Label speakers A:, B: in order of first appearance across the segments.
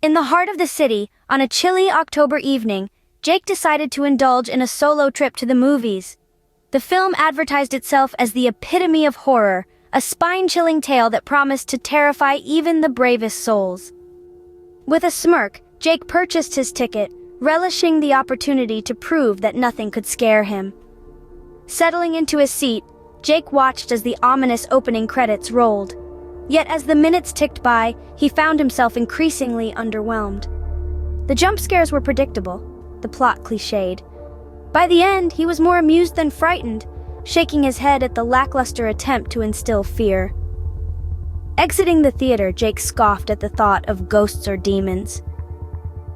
A: In the heart of the city, on a chilly October evening, Jake decided to indulge in a solo trip to the movies. The film advertised itself as the epitome of horror, a spine-chilling tale that promised to terrify even the bravest souls. With a smirk, Jake purchased his ticket, relishing the opportunity to prove that nothing could scare him. Settling into his seat, Jake watched as the ominous opening credits rolled. Yet as the minutes ticked by, he found himself increasingly underwhelmed. The jump scares were predictable, the plot cliched. By the end, he was more amused than frightened, shaking his head at the lackluster attempt to instill fear. Exiting the theater, Jake scoffed at the thought of ghosts or demons.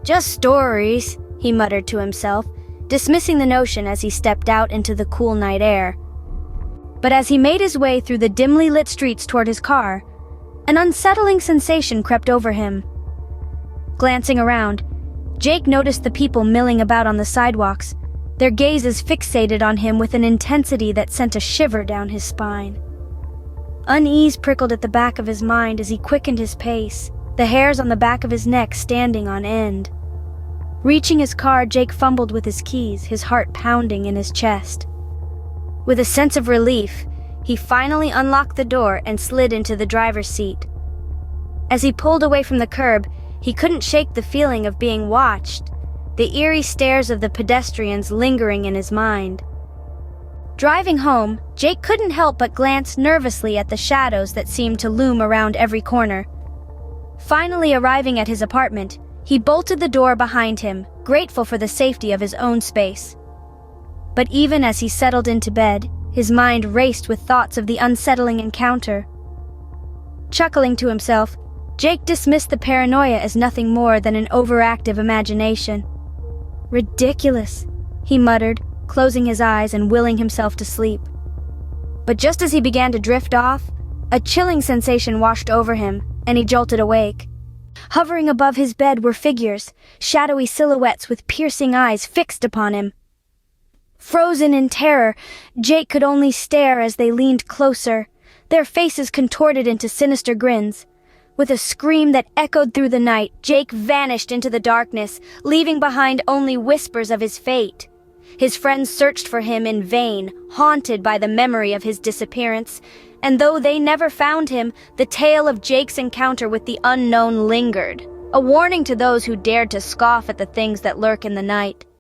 A: "Just stories," he muttered to himself, dismissing the notion as he stepped out into the cool night air. But as he made his way through the dimly lit streets toward his car, an unsettling sensation crept over him. Glancing around, Jake noticed the people milling about on the sidewalks, their gazes fixated on him with an intensity that sent a shiver down his spine. Unease prickled at the back of his mind as he quickened his pace, the hairs on the back of his neck standing on end. Reaching his car, Jake fumbled with his keys, his heart pounding in his chest. With a sense of relief, he finally unlocked the door and slid into the driver's seat. As he pulled away from the curb, he couldn't shake the feeling of being watched, the eerie stares of the pedestrians lingering in his mind. Driving home, Jake couldn't help but glance nervously at the shadows that seemed to loom around every corner. Finally arriving at his apartment, he bolted the door behind him, grateful for the safety of his own space. But even as he settled into bed, his mind raced with thoughts of the unsettling encounter. Chuckling to himself, Jake dismissed the paranoia as nothing more than an overactive imagination. "Ridiculous," he muttered, closing his eyes and willing himself to sleep. But just as he began to drift off, a chilling sensation washed over him, and he jolted awake. Hovering above his bed were figures, shadowy silhouettes with piercing eyes fixed upon him. Frozen in terror, Jake could only stare as they leaned closer, their faces contorted into sinister grins. With a scream that echoed through the night, Jake vanished into the darkness, leaving behind only whispers of his fate. His friends searched for him in vain, haunted by the memory of his disappearance, and though they never found him, the tale of Jake's encounter with the unknown lingered, a warning to those who dared to scoff at the things that lurk in the night.